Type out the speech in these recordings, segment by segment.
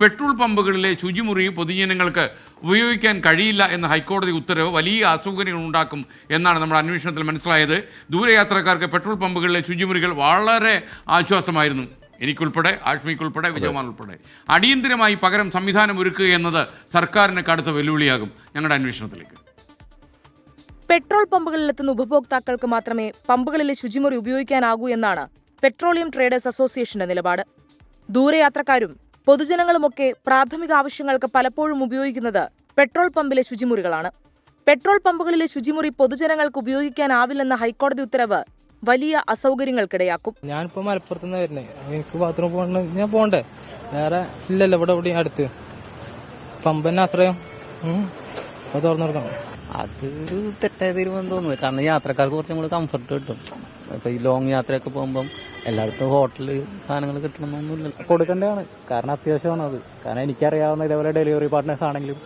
Petrol പമ്പുകളിലെ ശുചിമുറി പൊതുജനങ്ങൾക്ക് ഉപയോഗിക്കാൻ കഴിയില്ല എന്ന ഹൈക്കോടതി ഉത്തരവ് വലിയ അസൗകര്യങ്ങൾ ഉണ്ടാക്കും എന്നാണ് നമ്മുടെ അന്വേഷണത്തിൽ മനസ്സിലായത്. ദൂരയാത്രക്കാർക്ക് പെട്രോൾ പമ്പുകളിലെ ശുചിമുറികൾ വളരെ ആശ്വാസമായിരുന്നു. എനിക്കുൾപ്പെടെ, ആഷ്മിക്കുൾപ്പെടെ, വിജയകുമാർ ഉൾപ്പെടെ. അടിയന്തിരമായി പകരം സംവിധാനം ഒരുക്കുക എന്നത് സർക്കാരിന് കടുത്ത വെല്ലുവിളിയാകും. ഞങ്ങളുടെ അന്വേഷണത്തിലേക്ക്. പെട്രോൾ പമ്പുകളിലെത്തുന്ന ഉപഭോക്താക്കൾക്ക് മാത്രമേ പമ്പുകളിലെ ശുചിമുറി ഉപയോഗിക്കാനാകൂ എന്നാണ് പെട്രോളിയം ട്രേഡേഴ്സ് അസോസിയേഷന്റെ നിലപാട്. ദൂരയാത്രക്കാരും പൊതുജനങ്ങളുമൊക്കെ പ്രാഥമിക ആവശ്യങ്ങൾക്ക് പലപ്പോഴും ഉപയോഗിക്കുന്നത് പെട്രോൾ പമ്പിലെ ശുചിമുറികളാണ്. പെട്രോൾ പമ്പുകളിലെ ശുചിമുറി പൊതുജനങ്ങൾക്ക് ഉപയോഗിക്കാനാവില്ലെന്ന ഹൈക്കോടതി ഉത്തരവ് വലിയ അസൗകര്യങ്ങൾക്കിടയാക്കും. ഞാനിപ്പോ മലപ്പുറത്തുനിന്ന് വരുന്നേ, എനിക്ക് ബാത്റൂം പോകണ്ട, ഞാൻ പോണ്ടേ? വേറെ ഇല്ലല്ലോ ഇവിടെ എവിടെയും അടുത്ത് പമ്പന്നെ ആശ്രയം തുറന്നു കൊടുക്കണം. അത് തെറ്റായ തീരുമാനം തോന്നുന്നു. കാരണം യാത്രക്കാർക്ക് കുറച്ചും കൂടി കംഫർട്ട് കിട്ടും. ഇപ്പൊ ഈ ലോങ് യാത്രയൊക്കെ പോകുമ്പോൾ എല്ലായിടത്തും ഹോട്ടല് സാധനങ്ങൾ കിട്ടണമെന്നൊന്നുമില്ല. കൊടുക്കേണ്ടതാണ്, കാരണം അത്യാവശ്യമാണ് അത്. കാരണം എനിക്കറിയാവുന്ന ഇതേപോലെ ഡെലിവറി പാർട്ട്നേഴ്സ് ആണെങ്കിലും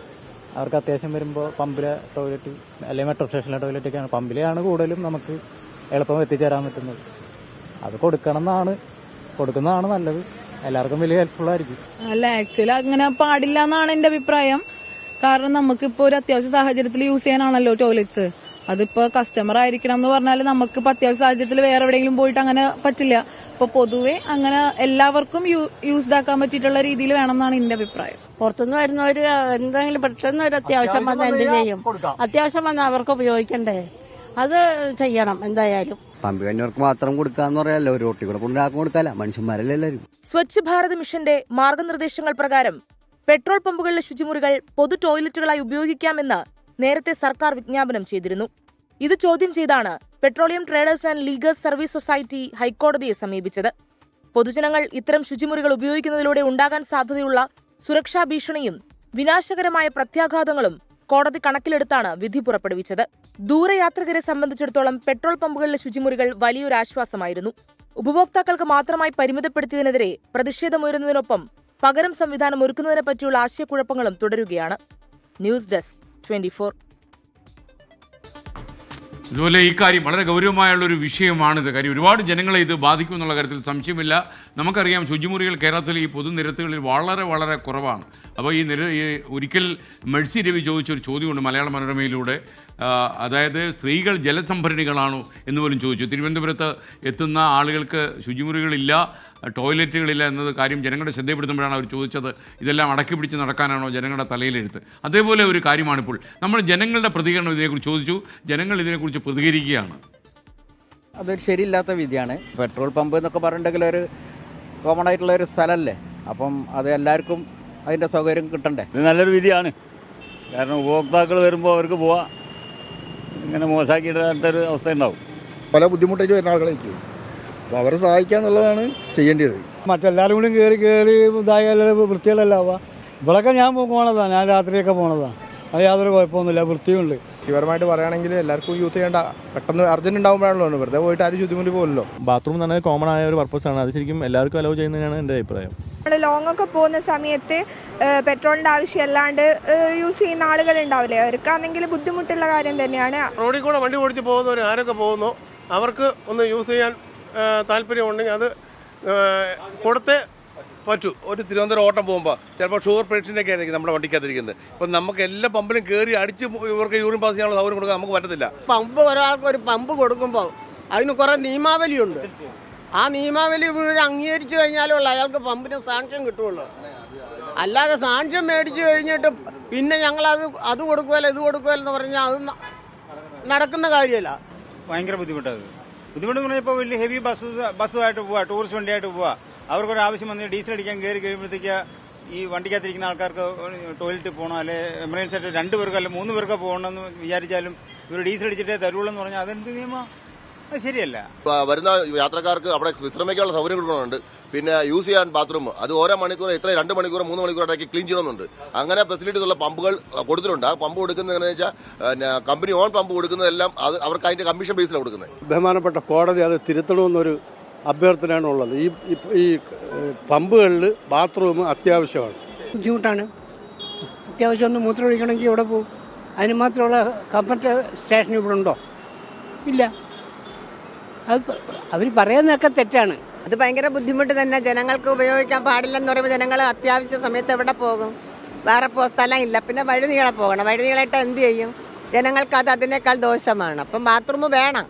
അവർക്ക് അത്യാവശ്യം വരുമ്പോൾ പമ്പിലെ ടോയ്ലറ്റ് അല്ലെങ്കിൽ മെട്രോ സ്റ്റേഷനിലെ ടോയ്ലറ്റൊക്കെയാണ്, പമ്പിലെയാണ് കൂടുതലും നമുക്ക് എളുപ്പം എത്തിച്ചേരാൻ പറ്റുന്നത്. അത് കൊടുക്കുന്നതാണ് നല്ലത്. എല്ലാവർക്കും വലിയ ഹെൽപ്ഫുൾ ആയിരിക്കും. അല്ല, ആക്ച്വലി അങ്ങനെ പാടില്ല എന്നാണ് എന്റെ അഭിപ്രായം. കാരണം നമുക്കിപ്പോ ഒരു അത്യാവശ്യ സാഹചര്യത്തിൽ യൂസ് ചെയ്യാനാണല്ലോ ടോയ്ലറ്റ്സ്. അതിപ്പോ കസ്റ്റമർ ആയിരിക്കണം എന്ന് പറഞ്ഞാൽ നമുക്കിപ്പോ അത്യാവശ്യ സാഹചര്യത്തിൽ വേറെ എവിടെയെങ്കിലും പോയിട്ട് അങ്ങനെ പറ്റില്ല. ഇപ്പൊ പൊതുവെ അങ്ങനെ എല്ലാവർക്കും യൂസ്ഡ് ആക്കാൻ പറ്റിയിട്ടുള്ള രീതിയിൽ വേണം എന്നാണ് എന്റെ അഭിപ്രായം. പുറത്തുനിന്ന് വരുന്നവര് എന്തെങ്കിലും പെട്ടെന്ന് ഒരു അത്യാവശ്യം വന്നാൽ എന്ത് ചെയ്യും? അത്യാവശ്യം വന്നാൽ അവർക്ക് ഉപയോഗിക്കണ്ടേ? അത് ചെയ്യണം എന്തായാലും. പമ്പ് കഴിഞ്ഞവർക്ക് മാത്രം കൊടുക്കാന്ന് പറയാല്ലോ, ഒരു റോട്ടി കൂടെ കൊണ്ടാക്കും കൊടുക്കാല്ല, മനുഷ്യന്മാരല്ലേ എല്ലാവരും. സ്വച്ഛ് ഭാരത് മിഷന്റെ മാർഗനിർദ്ദേശങ്ങൾ പ്രകാരം പെട്രോൾ പമ്പുകളിലെ ശുചിമുറികൾ പൊതു ടോയ്ലറ്റുകളായി ഉപയോഗിക്കാമെന്ന് നേരത്തെ സർക്കാർ വിജ്ഞാപനം ചെയ്തിരുന്നു. ഇത് ചോദ്യം ചെയ്താണ് പെട്രോളിയം ട്രേഡേഴ്സ് ആൻഡ് ലീഗേഴ്സ് സർവീസ് സൊസൈറ്റി ഹൈക്കോടതിയെ സമീപിച്ചത്. പൊതുജനങ്ങൾ ഇത്തരം ശുചിമുറികൾ ഉപയോഗിക്കുന്നതിലൂടെ ഉണ്ടാകാൻ സാധ്യതയുള്ള സുരക്ഷാ ഭീഷണിയും വിനാശകരമായ പ്രത്യാഘാതങ്ങളും കോടതി കണക്കിലെടുത്താണ് വിധി പുറപ്പെടുവിച്ചത്. ദൂരയാത്രികരെ സംബന്ധിച്ചിടത്തോളം പെട്രോൾ പമ്പുകളിലെ ശുചിമുറികൾ വലിയൊരു ആശ്വാസമായിരുന്നു. ഉപഭോക്താക്കൾക്ക് മാത്രമായി പരിമിതപ്പെടുത്തിയതിനെതിരെ പ്രതിഷേധമുയരുന്നതിനൊപ്പം പകരം സംവിധാനം ഒരുക്കുന്നതിനെ പറ്റിയുള്ള ആശയക്കുഴപ്പങ്ങളും തുടരുകയാണ്. News desk 24. ഇതുപോലെ ഈ കാര്യം വളരെ ഗൗരവമായുള്ളൊരു വിഷയമാണിത്. കാര്യം ഒരുപാട് ജനങ്ങളെ ഇത് ബാധിക്കും എന്നുള്ള കാര്യത്തിൽ സംശയമില്ല. നമുക്കറിയാം, ശുചിമുറികൾ കേരളത്തിൽ ഈ പൊതുനിരത്തുകളിൽ വളരെ വളരെ കുറവാണ്. അപ്പോൾ ഈ ഒരിക്കൽ മെഴ്സി രവി ചോദിച്ചൊരു ചോദ്യമുണ്ട് മലയാള മനോരമയിലൂടെ. അതായത് സ്ത്രീകൾ ജലസംഭരണികളാണോ എന്ന് പോലും ചോദിച്ചു. തിരുവനന്തപുരത്ത് എത്തുന്ന ആളുകൾക്ക് ശുചിമുറികളില്ല, ടോയ്ലറ്റുകളില്ല എന്നത് കാര്യം ജനങ്ങളുടെ ശ്രദ്ധപ്പെടുത്തുമ്പോഴാണ് അവർ ചോദിച്ചത്, ഇതെല്ലാം അടക്കി പിടിച്ച് നടക്കാനാണോ ജനങ്ങളുടെ തലയിലെടുത്ത്. അതേപോലെ ഒരു കാര്യമാണിപ്പോൾ. നമ്മൾ ജനങ്ങളുടെ പ്രതികരണം ഇതിനെക്കുറിച്ച് ചോദിച്ചു. ജനങ്ങൾ ഇതിനെക്കുറിച്ച് പ്രതികരിക്കുകയാണ്. അതൊരു ശരിയില്ലാത്ത വിധിയാണ്. പെട്രോൾ പമ്പ് എന്നൊക്കെ പറഞ്ഞിട്ടുണ്ടെങ്കിൽ ഒരു കോമൺ ആയിട്ടുള്ള ഒരു സ്ഥലമല്ലേ. അപ്പം അത് എല്ലാവർക്കും അതിൻ്റെ സൗകര്യം കിട്ടണ്ടേ. ഇത് നല്ലൊരു വിധിയാണ്. കാരണം ഉപഭോക്താക്കൾ വരുമ്പോൾ അവർക്ക് പോവാം, ഇങ്ങനെ മോശമാക്കിയിടാത്തൊരു അവസ്ഥ ഉണ്ടാവും. പല ബുദ്ധിമുട്ടായിട്ട് വരുന്ന ആളുകളേക്ക് അപ്പോൾ അവരെ സഹായിക്കുക എന്നുള്ളതാണ് ചെയ്യേണ്ടത്. മറ്റെല്ലാവരും കൂടി കയറി ഇതായാലും വൃത്തികളല്ലാവുക. ഇവിടെയൊക്കെ ഞാൻ പോണതാണ്, ഞാൻ രാത്രിയൊക്കെ പോണതാണ്. അത് യാതൊരു കുഴപ്പമൊന്നുമില്ല, വൃത്തിയുണ്ട്. വ്യക്തിപരമായിട്ട് പറയുകയാണെങ്കിൽ എല്ലാവർക്കും യൂസ് ചെയ്യേണ്ട, പെട്ടെന്ന് അർജന്റ് ഉണ്ടാകുമ്പോഴാണല്ലോ, വെറുതെ പോയിട്ട് ആരും ശുചിമുറി പോലല്ലോ. ബാത്റൂം എന്ന് പറഞ്ഞാൽ കോമൺ ആയ ഒരു പർപ്പസാണ്. അത് ശരിക്കും എല്ലാവർക്കും അലോ ചെയ്യുന്നതാണ് എൻ്റെ അഭിപ്രായം. നമ്മൾ ലോങ് ഒക്കെ പോകുന്ന സമയത്ത് പെട്രോളിൻ്റെ ആവശ്യം അല്ലാണ്ട് യൂസ് ചെയ്യുന്ന ആളുകൾ ഉണ്ടാവില്ലേ, അവർക്കാണെങ്കിൽ ബുദ്ധിമുട്ടുള്ള കാര്യം തന്നെയാണ്. റോഡിൽ കൂടെ വണ്ടി ഓടിച്ച് പോകുന്നവർ ആരൊക്കെ പോകുന്നു അവർക്ക് ഒന്ന് യൂസ് ചെയ്യാൻ താല്പര്യമുണ്ടെങ്കിൽ അത് കൊടുത്തേ പറ്റൂ. ഒരു തിരുവനന്തപുരം ഓട്ടം പോകുമ്പോൾ ചിലപ്പോൾ ഷുഗർ പേഷ്യൻ്റൊക്കെ ആയിരിക്കും നമ്മുടെ വണ്ടിക്കകത്തിരിക്കുന്നത്. ഇപ്പം നമുക്ക് എല്ലാ പമ്പിലും കയറി അടിച്ച് ഇവർക്ക് യൂറിൻ പാസ് ചെയ്യാനുള്ള സൗകര്യം കൊടുക്കാൻ നമുക്ക് പറ്റത്തില്ല. പമ്പ് ഒരാൾക്ക് ഒരു പമ്പ് കൊടുക്കുമ്പോൾ അതിന് കുറേ നിയമാവലിയുണ്ട്. ആ നിയമാവലി അംഗീകരിച്ചു കഴിഞ്ഞാലുള്ള അയാൾക്ക് പമ്പിന് സാങ്ഷൻ കിട്ടുള്ളൂ. അല്ലാതെ സാങ്ഷൻ മേടിച്ചു കഴിഞ്ഞിട്ട് പിന്നെ ഞങ്ങളത് അത് കൊടുക്കുമല്ലോ ഇത് കൊടുക്കുമല്ലോ എന്ന് പറഞ്ഞാൽ അത് നടക്കുന്ന കാര്യമല്ല. ഭയങ്കര ബുദ്ധിമുട്ടാണ്. ബുദ്ധിമുട്ടെന്ന് പറഞ്ഞാൽ ഇപ്പോൾ വലിയ ഹെവി ബസ്സുമായിട്ട് പോവുക, ടൂറിസ്റ്റ് വണ്ടിയായിട്ട് പോവുക. അവർക്കൊരു ആവശ്യം വന്ന് ഡീസൽ അടിക്കാൻ കയറി കഴിയുമ്പോഴത്തേക്ക് ഈ വണ്ടിക്കകത്തിരിക്കുന്ന ആൾക്കാർക്ക് ടോയ്ലറ്റിൽ പോകണം, അല്ലെ എമർജൻസി ആയിട്ട് 2 പേർക്കോ അല്ലെ 3 പേർക്കോ പോകണമെന്ന് വിചാരിച്ചാലും ഇവർ ഡീസൽ അടിച്ചിട്ടേ തരുള്ളൂ എന്ന് പറഞ്ഞാൽ അതെന്ത് നിയമം? അത് ശരിയല്ല. വരുന്ന യാത്രക്കാർക്ക് അവിടെ വിശ്രമിക്കാനുള്ള സൗകര്യം കൊടുക്കുന്നുണ്ട്. പിന്നെ യൂസ് ചെയ്യാൻ ബാത്റൂം അത് ഓരോ മണിക്കൂർ 2 മണിക്കൂർ 3 മണിക്കൂറാക്കി ക്ലീൻ ചെയ്യണമെന്നുണ്ട്. അങ്ങനെ ഫെസിലിറ്റീസ് ഉള്ള പമ്പുകൾ കൊടുത്തിട്ടുണ്ട്. ആ പമ്പ് കൊടുക്കുന്നതെന്ന് വെച്ചാൽ കമ്പനി ഓൺ പമ്പ് കൊടുക്കുന്നതെല്ലാം അത് അവർക്ക് അതിന്റെ കമ്മീഷൻ ബേസിലാണ് കൊടുക്കുന്നത്. ബഹുമാനപ്പെട്ട കോടതി അത് തിരുത്തണമെന്നൊരു അഭ്യർത്ഥനയാണ് ഉള്ളത്. ഈ പമ്പുകളിൽ ബാത്റൂം അത്യാവശ്യമാണ്. ബുദ്ധിമുട്ടാണ്. അത്യാവശ്യം ഒന്ന് മൂത്രം ഒഴിക്കണമെങ്കിൽ ഇവിടെ പോകും. അതിന് മാത്രമുള്ള കംഫർട്ട് സ്റ്റേഷൻ ഇവിടെ ഉണ്ടോ? ഇല്ല. അത് അവർ പറയുന്നതൊക്കെ തെറ്റാണ്. അത് ഭയങ്കര ബുദ്ധിമുട്ട് തന്നെ. ജനങ്ങൾക്ക് ഉപയോഗിക്കാൻ പാടില്ലെന്ന് പറയുമ്പോൾ ജനങ്ങൾ അത്യാവശ്യ സമയത്ത് എവിടെ പോകും? വേറെ സ്ഥലം ഇല്ല. പിന്നെ വഴി നീളെ പോകണം. വഴി നീളായിട്ട് എന്ത് ചെയ്യും? ജനങ്ങൾക്ക് അത് അതിനേക്കാൾ ദോഷമാണ്. അപ്പം ബാത്റൂം വേണം.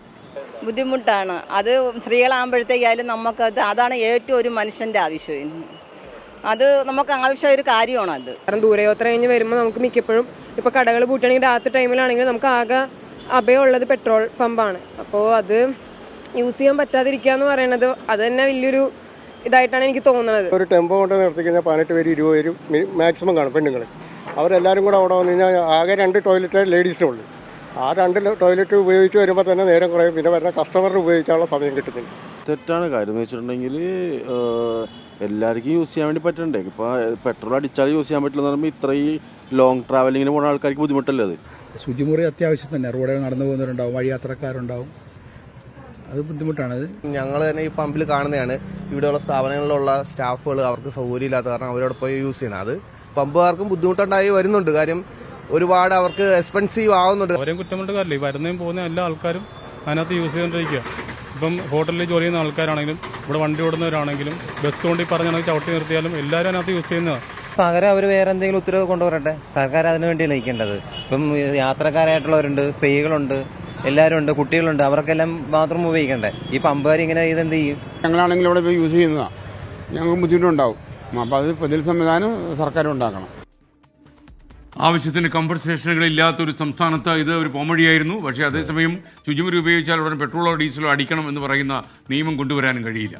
ബുദ്ധിമുട്ടാണ് അത്. സ്ത്രീകളാകുമ്പോഴത്തേക്കായാലും നമുക്കത് അതാണ് ഏറ്റവും ഒരു മനുഷ്യന്റെ ആവശ്യം. അത് നമുക്ക് ആവശ്യം ഒരു കാര്യമാണ് അത്. കാരണം ദൂരയാത്ര കഴിഞ്ഞ് വരുമ്പോൾ നമുക്ക് മിക്കപ്പോഴും ഇപ്പോൾ കടകൾ പൂട്ടുകയാണെങ്കിൽ രാത്രി ടൈമിലാണെങ്കിൽ നമുക്ക് ആകെ അഭയമുള്ളത് പെട്രോൾ പമ്പാണ്. അപ്പോൾ അത് യൂസ് ചെയ്യാൻ പറ്റാതിരിക്കുക എന്ന് പറയുന്നത് അത് തന്നെ വലിയൊരു ഇതായിട്ടാണ് എനിക്ക് തോന്നുന്നത്. ഒരു ടെമ്പോ കൊണ്ട് നിർത്തി കഴിഞ്ഞാൽ 18 പേര് 20 പേര് മാക്സിമം കാണും പെണ്ണുങ്ങൾ. അവരെല്ലാവരും കൂടെ അവിടെ വന്നു കഴിഞ്ഞാൽ ആകെ 2 ടോയ്ലറ്റ് ലേഡീസിനുള്ളൂ. ആ 2 ടോയ്ലറ്റ് ഉപയോഗിച്ച് വരുമ്പോൾ തന്നെ നേരം കുറയും. പിന്നെ വരുന്ന കസ്റ്റമറിന് ഉപയോഗിക്കാനുള്ള സമയം കിട്ടുന്നില്ല. തെറ്റാണ്. കാര്യം എന്ന് വെച്ചിട്ടുണ്ടെങ്കിൽ എല്ലാവർക്കും യൂസ് ചെയ്യാൻ വേണ്ടി പറ്റണ്ടേ. ഇപ്പോൾ പെട്രോൾ അടിച്ചാൽ യൂസ് ചെയ്യാൻ പറ്റില്ലെന്ന് പറയുമ്പോൾ ഇത്രയും ലോങ് ട്രാവലിങ്ങിന് പോകുന്ന ആൾക്കാർക്ക് ബുദ്ധിമുട്ടല്ലേ അത്. ശുചിമുറി അത്യാവശ്യം തന്നെ. റോഡിൽ നടന്നു പോകുന്നവരുണ്ടാവും, വഴി യാത്രക്കാരുണ്ടാവും. അത് ബുദ്ധിമുട്ടാണത്. ഞങ്ങൾ തന്നെ ഈ പമ്പിൽ കാണുന്നതാണ്. ഇവിടെയുള്ള സ്ഥാപനങ്ങളിലുള്ള സ്റ്റാഫുകൾ അവർക്ക് സൗകര്യമില്ലാത്ത കാരണം അവരോട് പോയി യൂസ് ചെയ്യണം. അത് പമ്പുകാർക്കും ബുദ്ധിമുട്ടുണ്ടായി വരുന്നുണ്ട്. കാര്യം ഒരുപാട് അവർക്ക് എക്സ്പെൻസീവ് ആവുന്നുണ്ട്. അവരെയും കുറ്റമുണ്ട് കാര്യമില്ല. വരുന്നതും പോകുന്ന എല്ലാ ആൾക്കാരും അതിനകത്ത് യൂസ് ചെയ്തുകൊണ്ടിരിക്കുക. ഇപ്പം ഹോട്ടലിൽ ജോലി ചെയ്യുന്ന ആൾക്കാരാണെങ്കിലും ഇവിടെ വണ്ടി ഓടുന്നവരാണെങ്കിലും ബസ് കൊണ്ട് പറഞ്ഞാണെങ്കിൽ ചവിട്ടി നിർത്തിയാലും എല്ലാവരും അതിനകത്ത് യൂസ് ചെയ്യുന്നതാണ്. പകരം അവർ വേറെ എന്തെങ്കിലും ഉത്തരവ് കൊണ്ടുവരട്ടെ. സർക്കാർ അതിനു വേണ്ടി നയിക്കേണ്ടത്. ഇപ്പം യാത്രക്കാരായിട്ടുള്ളവരുണ്ട്, സ്ത്രീകളുണ്ട്, എല്ലാവരും ഉണ്ട്, കുട്ടികളുണ്ട്. അവർക്കെല്ലാം ബാത്റൂം ഉപയോഗിക്കണ്ടേ? ഈ പമ്പുകാർ ഇങ്ങനെ ഇതെന്ത് ചെയ്യും? ഞങ്ങളാണെങ്കിൽ ഇവിടെ പോയി യൂസ് ചെയ്യുന്നതാണ്. ഞങ്ങൾക്ക് ബുദ്ധിമുട്ടുണ്ടാവും. അപ്പോൾ അത് പ്രതിൽ സംവിധാനം സർക്കാർ ഉണ്ടാക്കണം. ആവശ്യത്തിന് കംഫർട്ട് സ്റ്റേഷനുകൾ ഇല്ലാത്തൊരു സംസ്ഥാനത്ത് ഇത് ഒരു പോംവഴിയായിരുന്നു. പക്ഷേ അതേസമയം ശുചിമുറി ഉപയോഗിച്ചാൽ ഉടൻ പെട്രോളോ ഡീസലോ അടിക്കണം എന്ന് പറയുന്ന നിയമം കൊണ്ടുവരാനും കഴിയില്ല.